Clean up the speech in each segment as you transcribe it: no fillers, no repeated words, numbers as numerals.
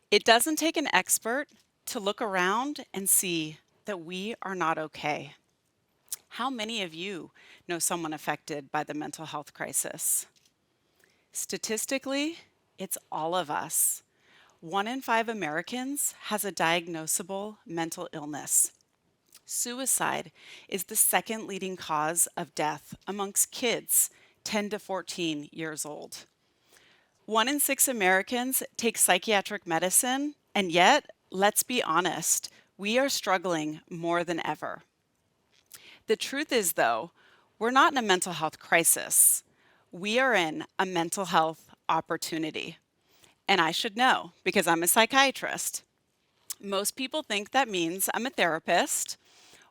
It doesn't take an expert to look around and see that we are not okay. How many of you know someone affected by the mental health crisis? Statistically, it's all of us. 1 in 5 Americans has a diagnosable mental illness. Suicide is the second leading cause of death amongst kids 10 to 14 years old. 1 in 6 Americans take psychiatric medicine, and yet, let's be honest, we are struggling more than ever. The truth is, though, we're not in a mental health crisis. We are in a mental health opportunity. And I should know because I'm a psychiatrist. Most people think that means I'm a therapist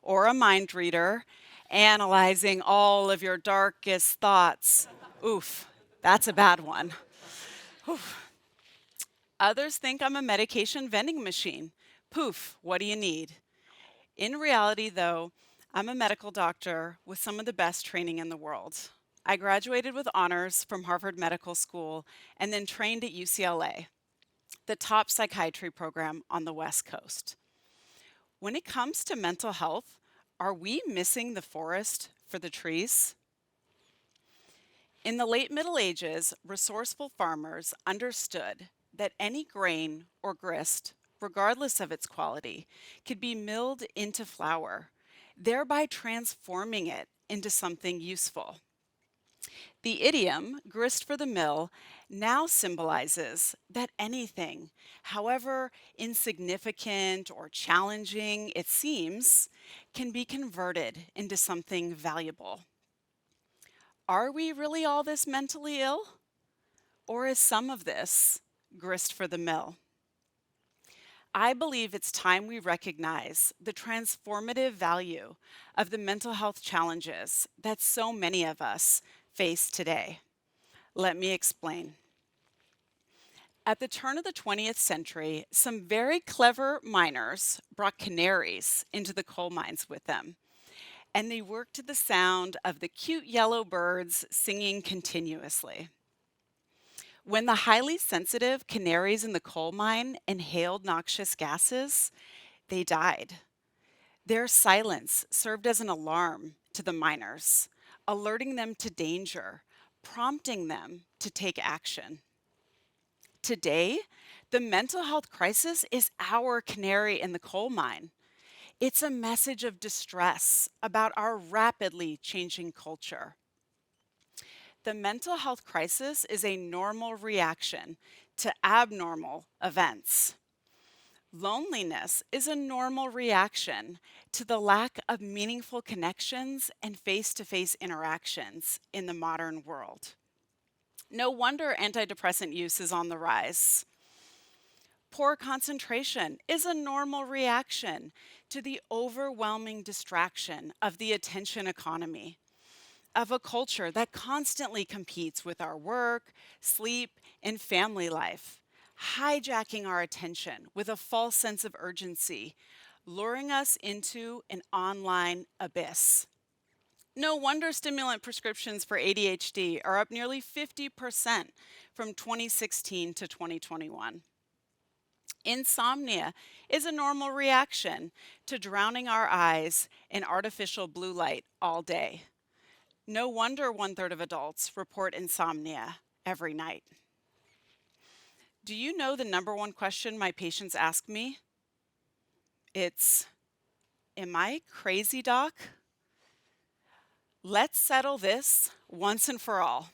or a mind reader, analyzing all of your darkest thoughts. Oof, that's a bad one. Others think I'm a medication vending machine. Poof, what do you need? In reality, though, I'm a medical doctor with some of the best training in the world. I graduated with honors from Harvard Medical School and then trained at UCLA, the top psychiatry program on the West Coast. When it comes to mental health, are we missing the forest for the trees? In the late Middle Ages, resourceful farmers understood that any grain or grist, regardless of its quality, could be milled into flour, thereby transforming it into something useful. The idiom, grist for the mill, now symbolizes that anything, however insignificant or challenging it seems, can be converted into something valuable. Are we really all this mentally ill? Or is some of this grist for the mill? I believe it's time we recognize the transformative value of the mental health challenges that so many of us face today. Let me explain. At the turn of the 20th century, some very clever miners brought canaries into the coal mines with them, and they worked to the sound of the cute yellow birds singing continuously. When the highly sensitive canaries in the coal mine inhaled noxious gases, they died. Their silence served as an alarm to the miners, alerting them to danger, prompting them to take action. Today, the mental health crisis is our canary in the coal mine. It's a message of distress about our rapidly changing culture. The mental health crisis is a normal reaction to abnormal events. Loneliness is a normal reaction to the lack of meaningful connections and face to face interactions in the modern world. No wonder antidepressant use is on the rise. Poor concentration is a normal reaction to the overwhelming distraction of the attention economy, of a culture that constantly competes with our work, sleep, and family life, hijacking our attention with a false sense of urgency, luring us into an online abyss. No wonder stimulant prescriptions for ADHD are up nearly 50% from 2016 to 2021. Insomnia is a normal reaction to drowning our eyes in artificial blue light all day. No wonder 1/3 of adults report insomnia every night. Do you know the number one question my patients ask me? It's, am I crazy, doc? Let's settle this once and for all.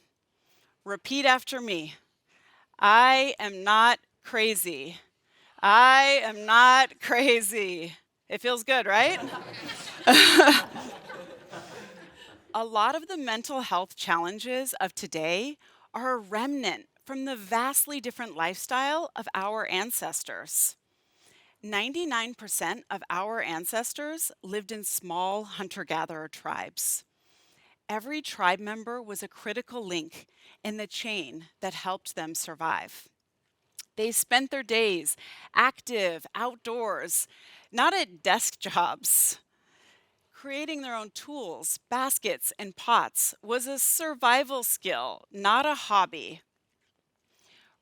Repeat after me. I am not crazy. I am not crazy. It feels good, right? A lot of the mental health challenges of today are a remnant from the vastly different lifestyle of our ancestors. 99% of our ancestors lived in small hunter gatherer tribes. Every tribe member was a critical link in the chain that helped them survive. They spent their days active outdoors, not at desk jobs. Creating their own tools, baskets, and pots was a survival skill, not a hobby.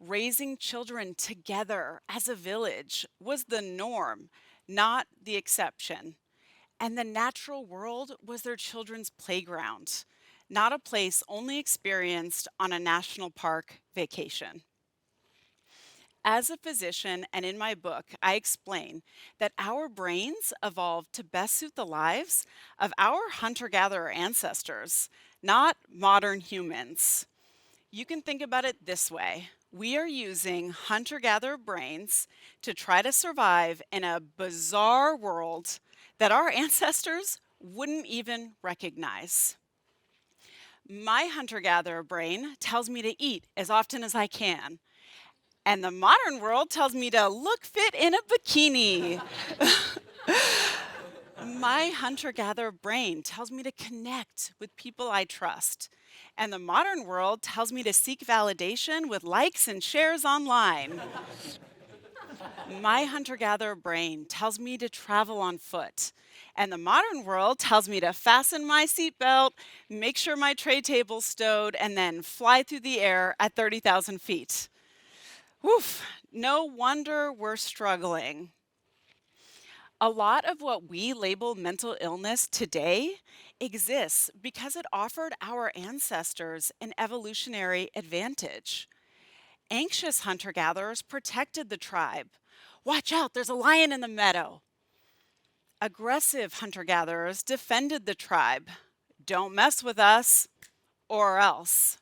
Raising children together as a village was the norm, not the exception. And the natural world was their children's playground, not a place only experienced on a national park vacation. As a physician and in my book, I explain that our brains evolved to best suit the lives of our hunter gatherer ancestors, not modern humans. You can think about it this way: we are using hunter gatherer brains to try to survive in a bizarre world that our ancestors wouldn't even recognize. My hunter gatherer brain tells me to eat as often as I can, and the modern world tells me to look fit in a bikini. My hunter gatherer brain tells me to connect with people I trust. And the modern world tells me to seek validation with likes and shares online. My hunter gatherer brain tells me to travel on foot. And the modern world tells me to fasten my seatbelt, make sure my tray table's stowed, and then fly through the air at 30,000 feet. Woof, no wonder we're struggling. A lot of what we label mental illness today exists because it offered our ancestors an evolutionary advantage. Anxious hunter gatherers protected the tribe. Watch out, there's a lion in the meadow. Aggressive hunter gatherers defended the tribe. Don't mess with us, or else.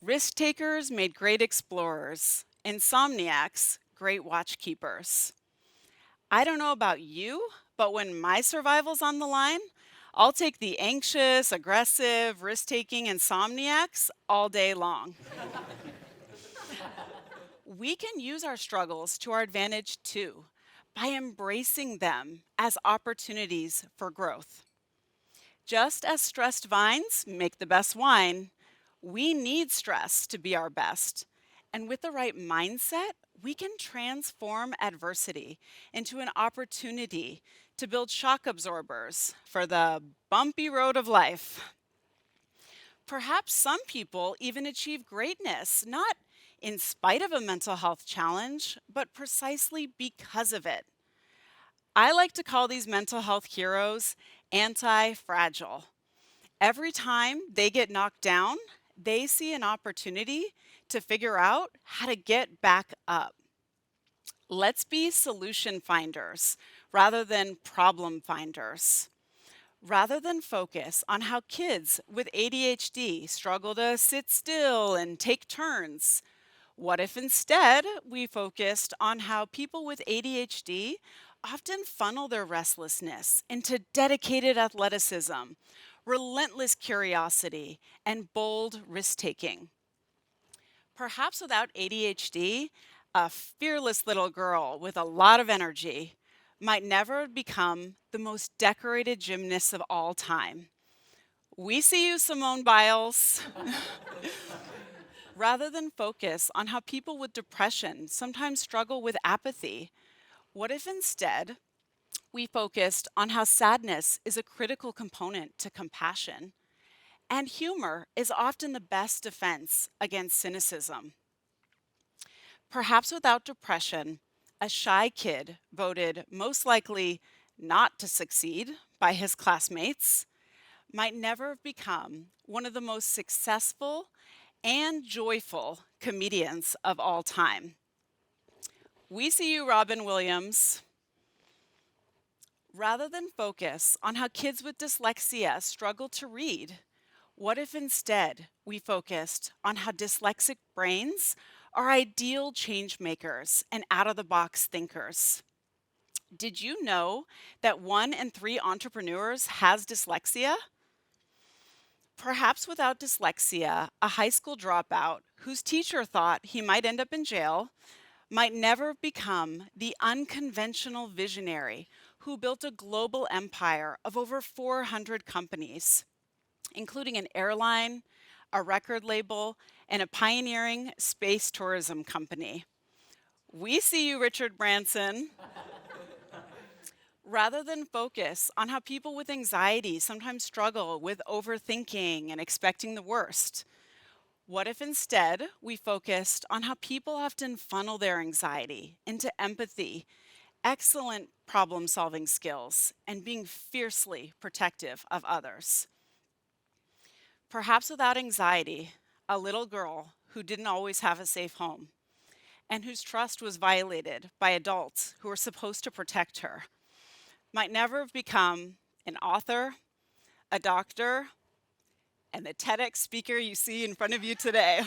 Risk takers made great explorers. Insomniacs, great watchkeepers. I don't know about you, but when my survival's on the line, I'll take the anxious, aggressive, risk-taking insomniacs all day long. We can use our struggles to our advantage too, by embracing them as opportunities for growth. Just as stressed vines make the best wine, we need stress to be our best. And with the right mindset, we can transform adversity into an opportunity to build shock absorbers for the bumpy road of life. Perhaps some people even achieve greatness, not in spite of a mental health challenge, but precisely because of it. I like to call these mental health heroes anti-fragile. Every time they get knocked down, they see an opportunity to figure out how to get back up. Let's be solution finders rather than problem finders. Rather than focus on how kids with ADHD struggle to sit still and take turns, what if instead we focused on how people with ADHD often funnel their restlessness into dedicated athleticism, relentless curiosity, and bold risk taking? Perhaps without ADHD, a fearless little girl with a lot of energy might never become the most decorated gymnast of all time. We see you, Simone Biles. Rather than focus on how people with depression sometimes struggle with apathy, what if instead we focused on how sadness is a critical component to compassion, and humor is often the best defense against cynicism? Perhaps without depression, a shy kid voted most likely not to succeed by his classmates might never have become one of the most successful and joyful comedians of all time. We see you, Robin Williams. Rather than focus on how kids with dyslexia struggle to read, what if instead we focused on how dyslexic brains are ideal change makers and out of the box thinkers? Did you know that 1 in 3 entrepreneurs has dyslexia? Perhaps without dyslexia, a high school dropout whose teacher thought he might end up in jail might never become the unconventional visionary who built a global empire of over 400 companies, including an airline, a record label, and a pioneering space tourism company. We see you, Richard Branson. Rather than focus on how people with anxiety sometimes struggle with overthinking and expecting the worst, What if instead we focused on how people often funnel their anxiety into empathy, excellent problem solving skills, and being fiercely protective of others? Perhaps without anxiety, a little girl who didn't always have a safe home and whose trust was violated by adults who were supposed to protect her might never have become an author, a doctor, and the TEDx speaker you see in front of you today.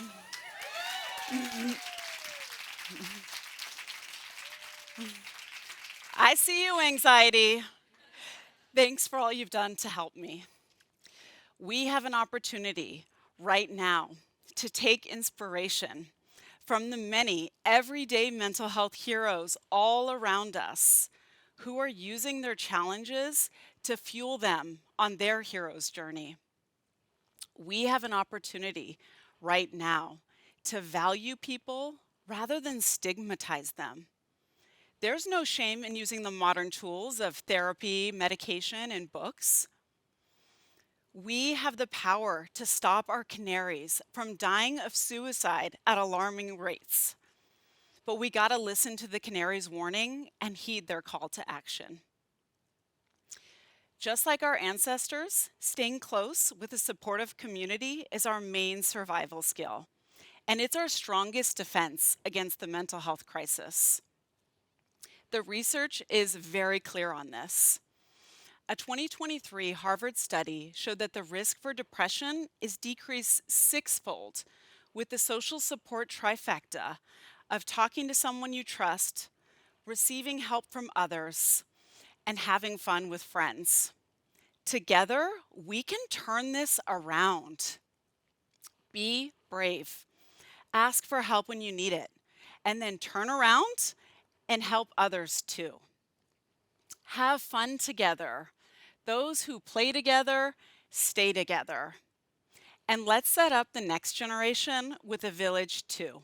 I see you, anxiety. Thanks for all you've done to help me. We have an opportunity right now to take inspiration from the many everyday mental health heroes all around us who are using their challenges to fuel them on their hero's journey. We have an opportunity right now to value people rather than stigmatize them. There's no shame in using the modern tools of therapy, medication, and books. We have the power to stop our canaries from dying of suicide at alarming rates. But we gotta listen to the canaries' warning and heed their call to action. Just like our ancestors, staying close with a supportive community is our main survival skill, and it's our strongest defense against the mental health crisis. The research is very clear on this. A 2023 Harvard study showed that the risk for depression is decreased sixfold with the social support trifecta of talking to someone you trust, receiving help from others, and having fun with friends. Together, we can turn this around. Be brave. Ask for help when you need it, and then turn around and help others too. Have fun together. Those who play together, stay together. And let's set up the next generation with a village too.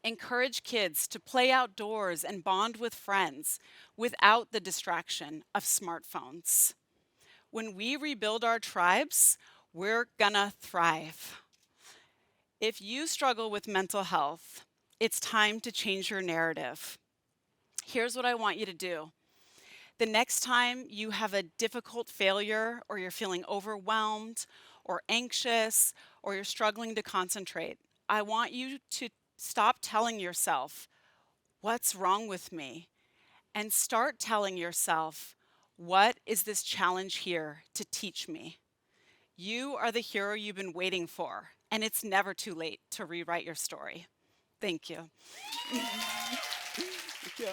Encourage kids to play outdoors and bond with friends without the distraction of smartphones. When we rebuild our tribes, we're gonna thrive. If you struggle with mental health, it's time to change your narrative. Here's what I want you to do. The next time you have a difficult failure, or you're feeling overwhelmed or anxious, or you're struggling to concentrate, I want you to stop telling yourself, "What's wrong with me?" and start telling yourself, "What is this challenge here to teach me?" You are the hero you've been waiting for, and it's never too late to rewrite your story. Thank you. Thank you.